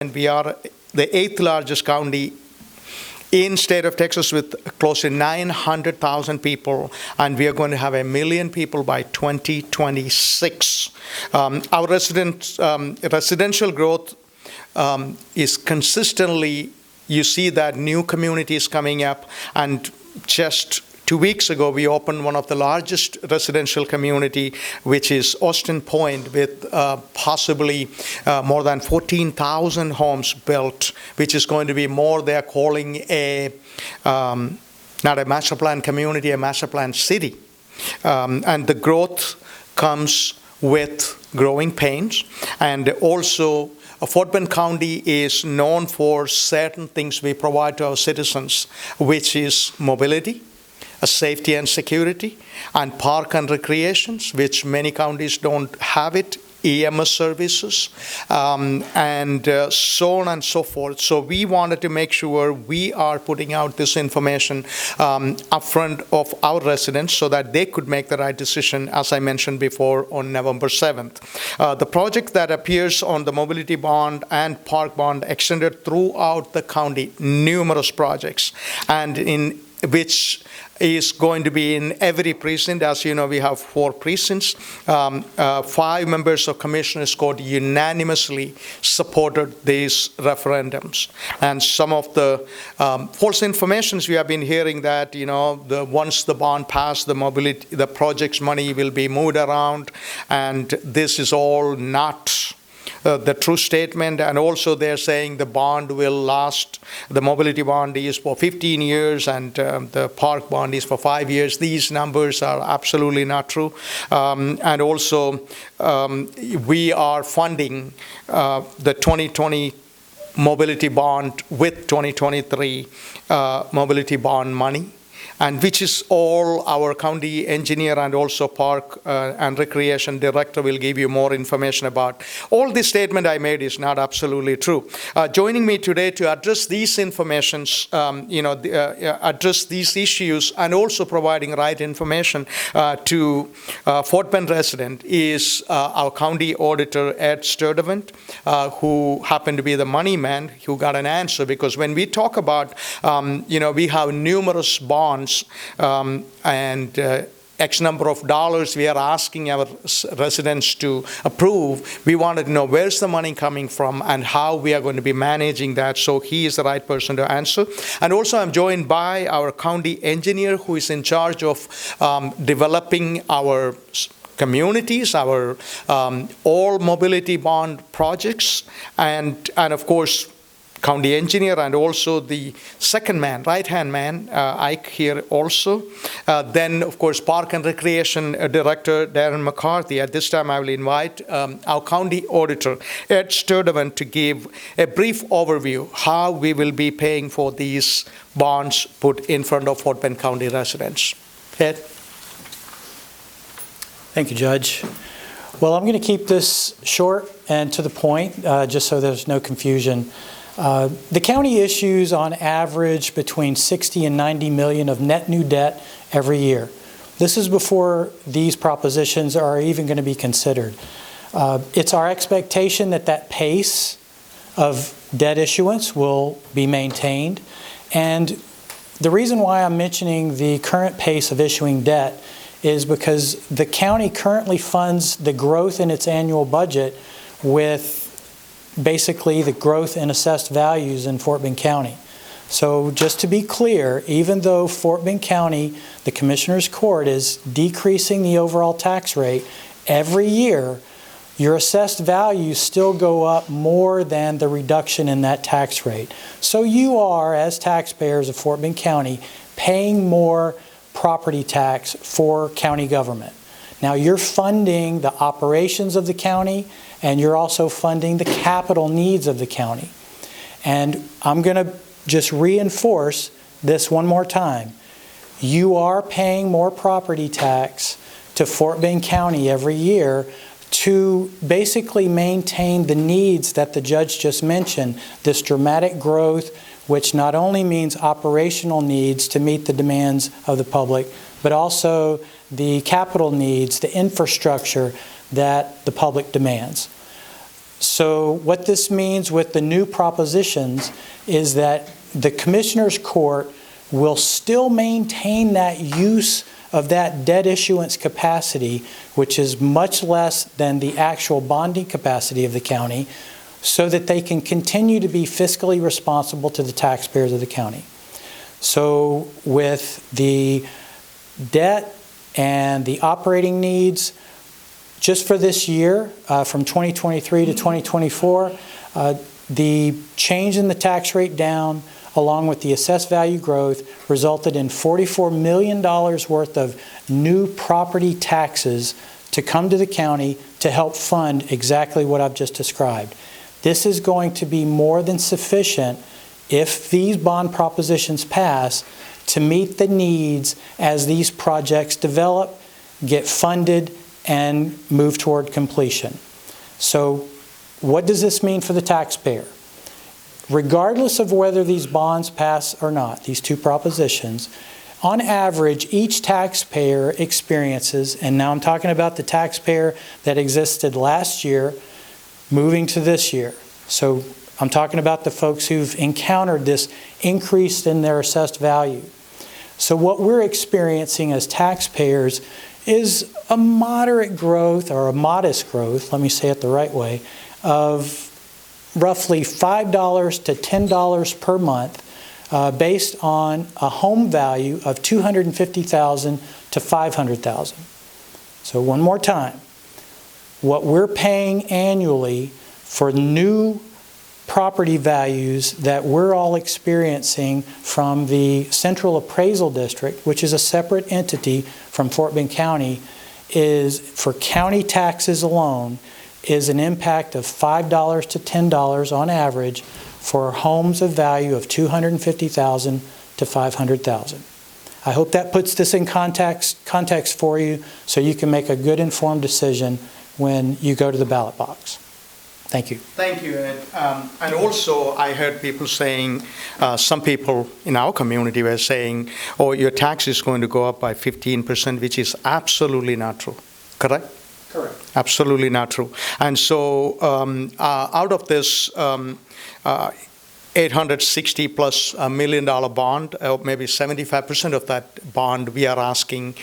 And we are the 8th largest county in state of Texas with close to 900,000 people, and we are going to have 1 million people by 2026. Our residential growth is consistently, you see that new communities coming up, and just 2 weeks ago, we opened one of the largest residential community, which is Austin Point, with possibly more than 14,000 homes built, which is going to be more they're calling a, not a master plan community, a master plan city. And the growth comes with growing pains. And also, Fort Bend County is known for certain things we provide to our citizens, which is mobility, safety and security, and park and recreations, which many counties don't have it, EMS services, and so on and so forth. So we wanted to make sure we are putting out this information up front of our residents so that they could make the right decision, as I mentioned before, on November 7th. The project that appears on the mobility bond and park bond extended throughout the county, numerous projects, and in which is going to be in every precinct. As you know, we have 4 precincts. 5 members of Commissioners Court unanimously supported these referendums. And some of the false informations we have been hearing that, once the bond passed, the project's money will be moved around, and this is all not the true statement. And also they're saying the bond will last, the mobility bond is for 15 years and the park bond is for 5 years. These numbers are absolutely not true. And also we are funding the 2020 mobility bond with 2023 mobility bond money, and which is all our county engineer and also park and recreation director will give you more information about. All this statement I made is not absolutely true. Joining me today to address these informations, address these issues and also providing right information to Fort Bend resident is our County Auditor, Ed Sturdivant, who happened to be the money man who got an answer, because when we talk about, we have numerous bonds and X number of dollars we are asking our residents to approve. We wanted to know where's the money coming from and how we are going to be managing that. So he is the right person to answer. And also I'm joined by our county engineer who is in charge of developing our communities, our all mobility bond projects, and of course, county engineer, and also the second man, right-hand man, Ike here also. Then, of course, Park and Recreation Director Darren McCarthy. At this time, I will invite our County Auditor, Ed Sturdivant, to give a brief overview how we will be paying for these bonds put in front of Fort Bend County residents. Ed? Thank you, Judge. Well, I'm going to keep this short and to the point, just so there's no confusion. The county issues on average between 60 and 90 million of net new debt every year. This is before these propositions are even going to be considered. It's our expectation that that pace of debt issuance will be maintained. And the reason why I'm mentioning the current pace of issuing debt is because the county currently funds the growth in its annual budget with basically the growth in assessed values in Fort Bend County. So just to be clear, even though Fort Bend County, the Commissioner's Court, is decreasing the overall tax rate every year, your assessed values still go up more than the reduction in that tax rate. So you are, as taxpayers of Fort Bend County, paying more property tax for county government. Now you're funding the operations of the county, and you're also funding the capital needs of the county. And I'm going to just reinforce this one more time. You are paying more property tax to Fort Bend County every year to basically maintain the needs that the judge just mentioned, this dramatic growth, which not only means operational needs to meet the demands of the public, but also the capital needs, the infrastructure that the public demands. So what this means with the new propositions is that the Commissioners Court will still maintain that use of that debt issuance capacity, which is much less than the actual bonding capacity of the county, so that they can continue to be fiscally responsible to the taxpayers of the county. So with the debt and the operating needs, just for this year, from 2023 to 2024, the change in the tax rate down, along with the assessed value growth, resulted in $44 million worth of new property taxes to come to the county to help fund exactly what I've just described. This is going to be more than sufficient, if these bond propositions pass, to meet the needs as these projects develop, get funded, and move toward completion. So what does this mean for the taxpayer? Regardless of whether these bonds pass or not, these two propositions, on average, each taxpayer experiences, and now I'm talking about the taxpayer that existed last year moving to this year. So I'm talking about the folks who've encountered this increase in their assessed value. So what we're experiencing as taxpayers is a moderate growth, or a modest growth, let me say it the right way, of roughly $5 to $10 per month, based on a home value of $250,000 to $500,000. So one more time, what we're paying annually for new property values that we're all experiencing from the Central Appraisal District, which is a separate entity from Fort Bend County, is, for county taxes alone, is an impact of $5 to $10 on average for homes of value of $250,000 to $500,000. I hope that puts this in context for you, so you can make a good informed decision when you go to the ballot box. Thank you. Thank you, Ed. And also, I heard people saying, some people in our community were saying, oh, your tax is going to go up by 15%, which is absolutely not true. Correct? Correct. Absolutely not true. And so out of this $860 plus $1 million bond, maybe 75% of that bond we are asking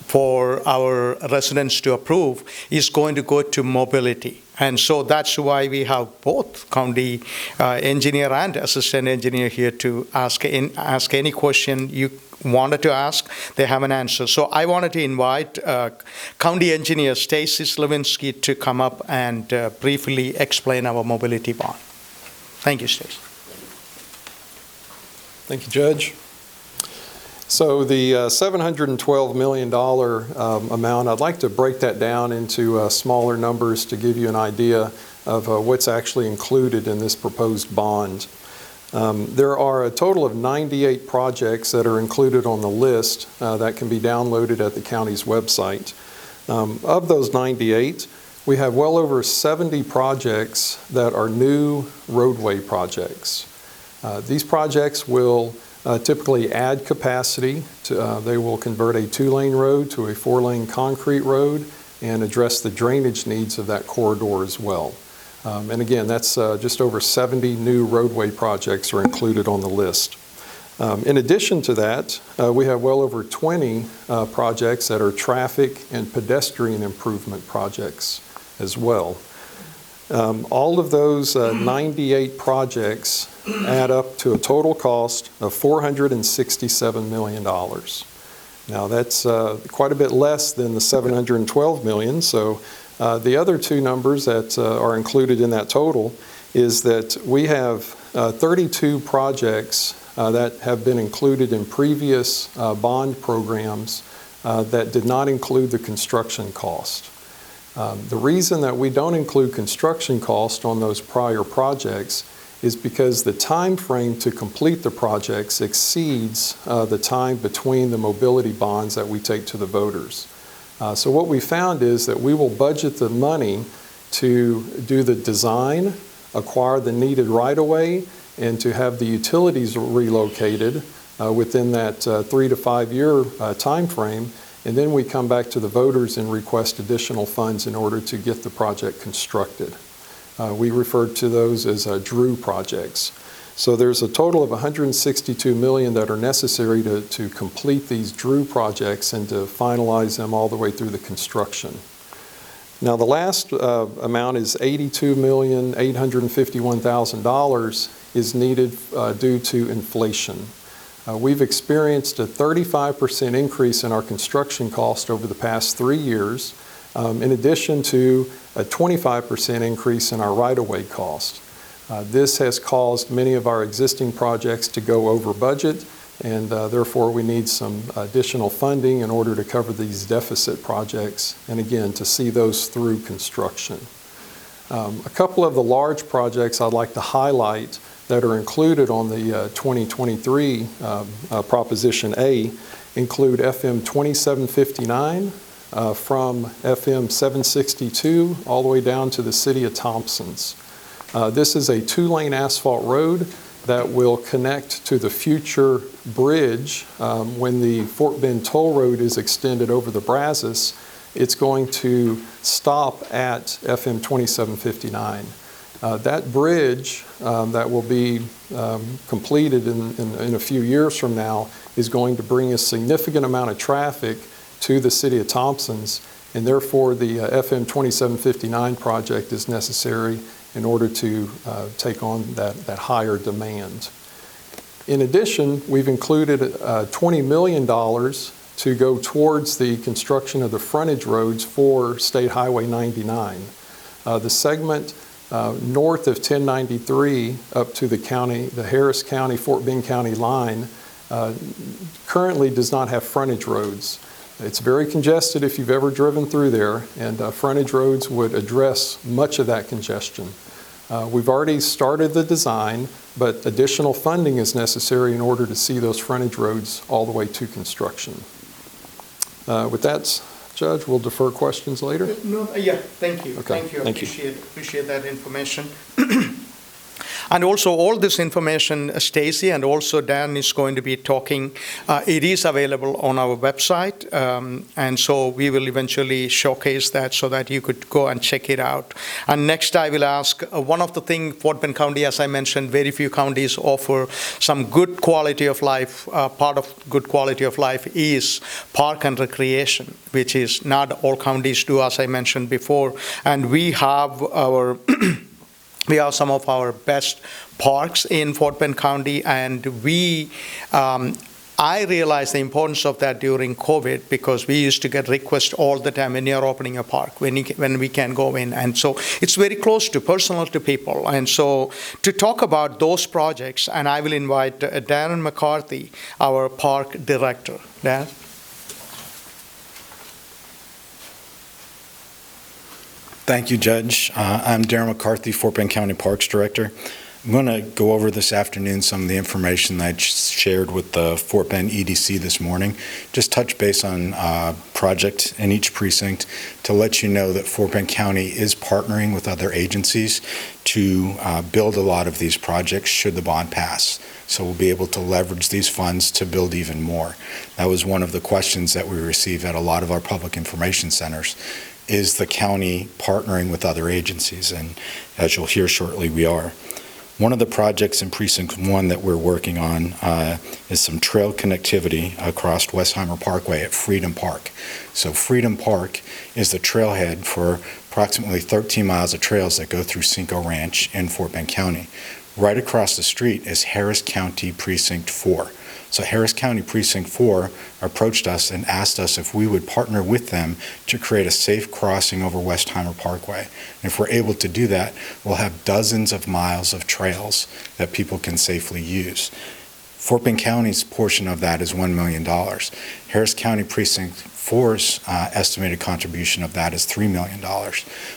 for our residents to approve is going to go to mobility. And so that's why we have both county engineer and assistant engineer here to ask any question you wanted to ask. They have an answer. So I wanted to invite county engineer Stacy Slavinsky to come up and briefly explain our mobility bond. Thank you, Stacy. Thank you, Judge. So the $712 million amount, I'd like to break that down into smaller numbers to give you an idea of what's actually included in this proposed bond. There are a total of 98 projects that are included on the list that can be downloaded at the county's website. Of those 98, we have well over 70 projects that are new roadway projects. These projects will typically add capacity. They will convert a 2-lane road to a 4-lane concrete road and address the drainage needs of that corridor as well. And again, that's just over 70 new roadway projects are included on the list. In addition to that, we have well over 20 projects that are traffic and pedestrian improvement projects as well. All of those 98 projects add up to a total cost of $467 million. Now that's quite a bit less than the $712 million. So the other two numbers that are included in that total is that we have 32 projects that have been included in previous bond programs that did not include the construction cost. The reason that we don't include construction cost on those prior projects is because the time frame to complete the projects exceeds the time between the mobility bonds that we take to the voters. So what we found is that we will budget the money to do the design, acquire the needed right-of-way, and to have the utilities relocated within that 3 to 5 year time frame. And then we come back to the voters and request additional funds in order to get the project constructed. We refer to those as DREW projects. So there's a total of $162 million that are necessary to complete these DREW projects and to finalize them all the way through the construction. Now the last amount is $82,851,000 is needed due to inflation. We've experienced a 35% increase in our construction cost over the past 3 years, in addition to a 25% increase in our right-of-way cost. This has caused many of our existing projects to go over budget, and therefore we need some additional funding in order to cover these deficit projects, and again, to see those through construction. A couple of the large projects I'd like to highlight that are included on the 2023 Proposition A include FM 2759 from FM 762 all the way down to the city of Thompson's. This is a 2-lane asphalt road that will connect to the future bridge when the Fort Bend Toll Road is extended over the Brazos. It's going to stop at FM 2759. That bridge that will be completed in a few years from now is going to bring a significant amount of traffic to the city of Thompson's, and therefore the FM 2759 project is necessary in order to take on that higher demand. In addition, we've included $20 million to go towards the construction of the frontage roads for State Highway 99. The segment north of 1093 up to the Harris County, Fort Bend County line currently does not have frontage roads. It's very congested if you've ever driven through there, and frontage roads would address much of that congestion. We've already started the design, but additional funding is necessary in order to see those frontage roads all the way to construction. With that, Judge, we'll defer questions later. Yeah, thank you. Okay. Thank you. Thank you. Appreciate that information. And also, all this information, Stacy and also Dan is going to be talking. It is available on our website, and so we will eventually showcase that so that you could go and check it out. And next, I will ask one of the things Fort Bend County, as I mentioned, very few counties offer some good quality of life. Part of good quality of life is park and recreation, which is not all counties do, as I mentioned before. And we have our we have some of our best parks in Fort Bend County, and I realized the importance of that during COVID because we used to get requests all the time when you're opening a park, when we can go in. And so it's very close to, personal to people. And so to talk about those projects, and I will invite Darren McCarthy, our park director. Dan? Thank you, Judge. I'm Darren McCarthy, Fort Bend County Parks Director. I'm going to go over this afternoon some of the information that I shared with the Fort Bend EDC this morning. Just touch base on project in each precinct to let you know that Fort Bend County is partnering with other agencies to build a lot of these projects should the bond pass. So we'll be able to leverage these funds to build even more. That was one of the questions that we received at a lot of our public information centers. Is the county partnering with other agencies? And as you'll hear shortly, we are. One of the projects in Precinct 1 that we're working on is some trail connectivity across Westheimer Parkway at Freedom Park. So Freedom Park is the trailhead for approximately 13 miles of trails that go through Cinco Ranch in Fort Bend County. Right across the street is Harris County Precinct 4. So Harris County Precinct 4 approached us and asked us if we would partner with them to create a safe crossing over Westheimer Parkway. And if we're able to do that, we'll have dozens of miles of trails that people can safely use. Fort Bend County's portion of that is $1 million. Harris County Precinct 4's estimated contribution of that is $3 million.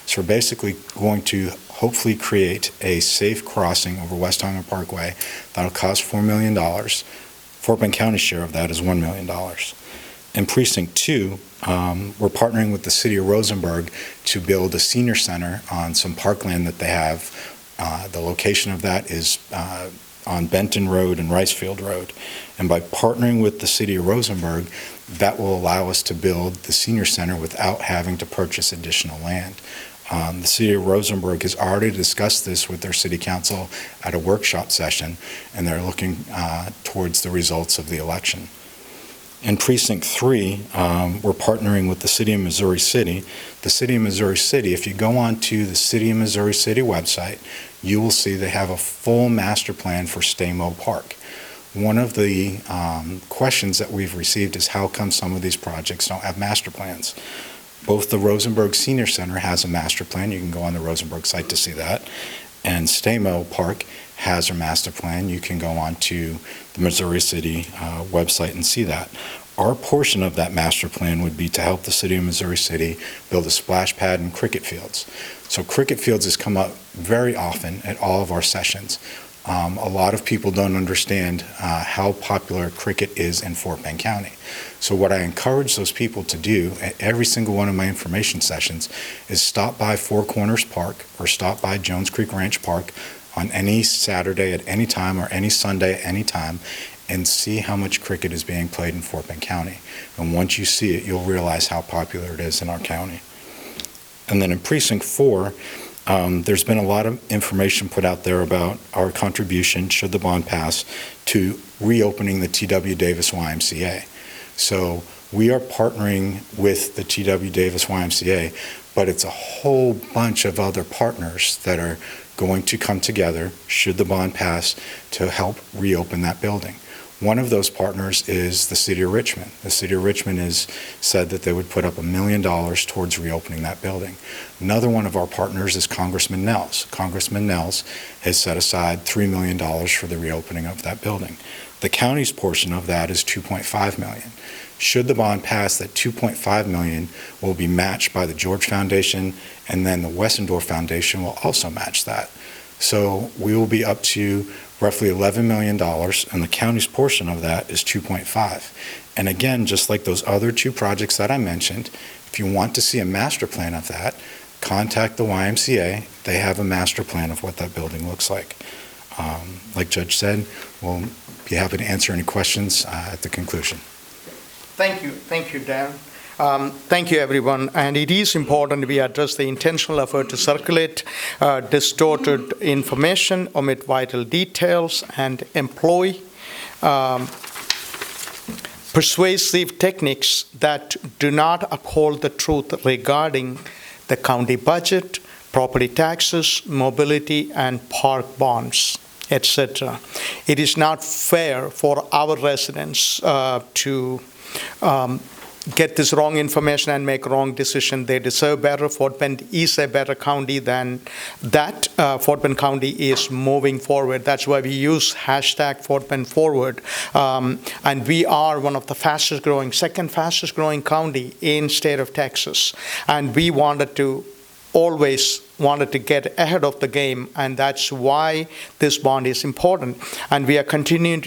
So we're basically going to hopefully create a safe crossing over Westheimer Parkway that'll cost $4 million. Fort Bend County's share of that is $1 million. In Precinct 2, we're partnering with the city of Rosenberg to build a senior center on some parkland that they have. The location of that is on Benton Road and Ricefield Road. And by partnering with the city of Rosenberg, that will allow us to build the senior center without having to purchase additional land. The city of Rosenberg has already discussed this with their city council at a workshop session, and they're looking towards the results of the election. In Precinct 3, we're partnering with the City of Missouri City. The City of Missouri City, if you go on to the City of Missouri City website, you will see they have a full master plan for Stamo Park. One of the questions that we've received is how come some of these projects don't have master plans? Both the Rosenberg Senior Center has a master plan. You can go on the Rosenberg site to see that. And Stamo Park has a master plan. You can go on to the Missouri City website and see that. Our portion of that master plan would be to help the City of Missouri City build a splash pad and cricket fields. So cricket fields has come up very often at all of our sessions. A lot of people don't understand how popular cricket is in Fort Bend County. So what I encourage those people to do at every single one of my information sessions is stop by Four Corners Park or stop by Jones Creek Ranch Park on any Saturday at any time or any Sunday at any time and see how much cricket is being played in Fort Bend County. And once you see it, you'll realize how popular it is in our county. And then in Precinct 4, there's been a lot of information put out there about our contribution, should the bond pass, to reopening the T.W. Davis YMCA. So we are partnering with the T.W. Davis YMCA, but it's a whole bunch of other partners that are going to come together, should the bond pass, to help reopen that building. One of those partners is the City of Richmond. The City of Richmond has said that they would put up $1 million towards reopening that building. Another one of our partners is Congressman Nels. Congressman Nels has set aside $3 million for the reopening of that building. The county's portion of that is $2.5 million. Should the bond pass, that $2.5 million will be matched by the George Foundation, and then the Wessendorf Foundation will also match that. So we will be up to roughly $11 million, and the county's portion of that is $2.5. And again, just like those other two projects that I mentioned, if you want to see a master plan of that, contact the YMCA. They have a master plan of what that building looks like. Like Judge said, we'll be happy to answer any questions at the conclusion. Thank you, Dan. Thank you, everyone. And it is important we address the intentional effort to circulate distorted information, omit vital details, and employ persuasive techniques that do not uphold the truth regarding the county budget, property taxes, mobility, and park bonds, etc. It is not fair for our residents to get this wrong information and make wrong decision. They deserve better. Fort Bend is a better county than that. Fort Bend County is moving forward. That's why we use hashtag Fort Bend Forward. And we are one of the second fastest growing county in state of Texas. And we always wanted to get ahead of the game, and that's why this bond is important. And we are continuing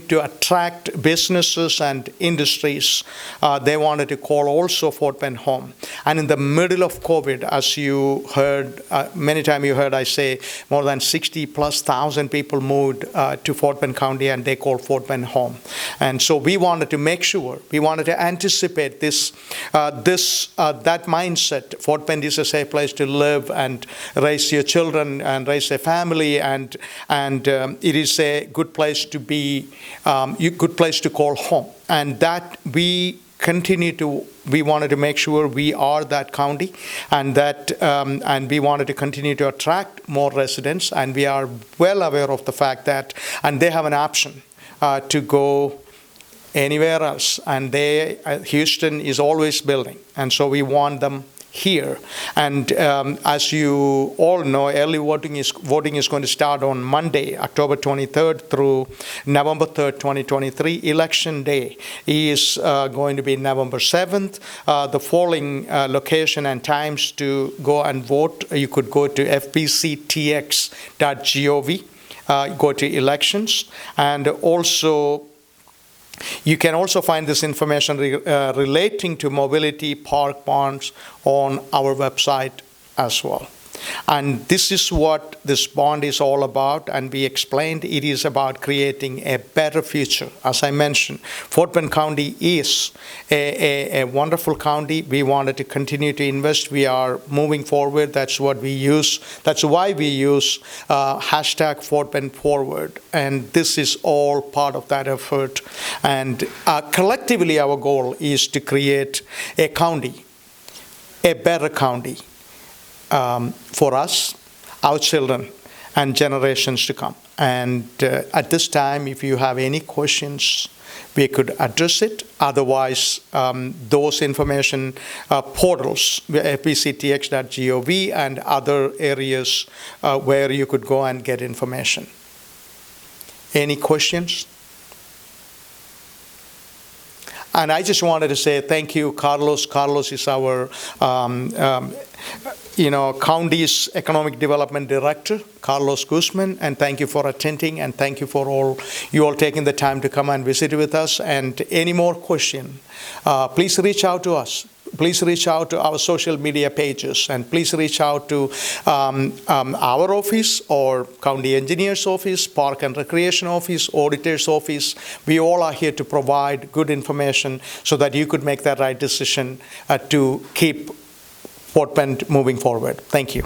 to attract businesses and industries. They wanted to call also Fort Bend home. And in the middle of COVID, as you heard, many times you heard I say more than 60,000+ people moved to Fort Bend County, and they call Fort Bend home. And so we wanted to make sure, we wanted to anticipate that mindset. Fort Bend is a safe place to live and raise your children and raise a family, and it is a good place to be, good place to call home. And that we wanted to make sure we are that county, and that and we wanted to continue to attract more residents. And we are well aware of the fact that, and they have an option to go anywhere else, and Houston is always building, and so we want them here. And as you all know, early voting is going to start on Monday, October 23rd through November 3rd, 2023. Election day is going to be November 7th. The following location and times to go and vote, you could go to fbctx.gov, go to elections, and also you can also find this information relating to mobility park bonds on our website as well. And this is what this bond is all about, and we explained it is about creating a better future. As I mentioned, Fort Bend County is a wonderful county. We wanted to continue to invest. We are moving forward. That's what we use. That's why we use hashtag Fort Bend Forward. And this is all part of that effort. And collectively, our goal is to create a county, a better county, for us, our children, and generations to come. And at this time, if you have any questions, we could address it. Otherwise, those information portals, fbctx.gov and other areas where you could go and get information. Any questions? And I just wanted to say thank you, Carlos. Carlos is our county's economic development director, Carlos Guzman, and thank you for attending, and thank you for you all taking the time to come and visit with us. And any more question, please reach out to us. Please reach out to our social media pages, and please reach out to our office or county engineer's office, park and recreation office, auditor's office. We all are here to provide good information so that you could make that right decision to keep Fort Bend moving forward. Thank you.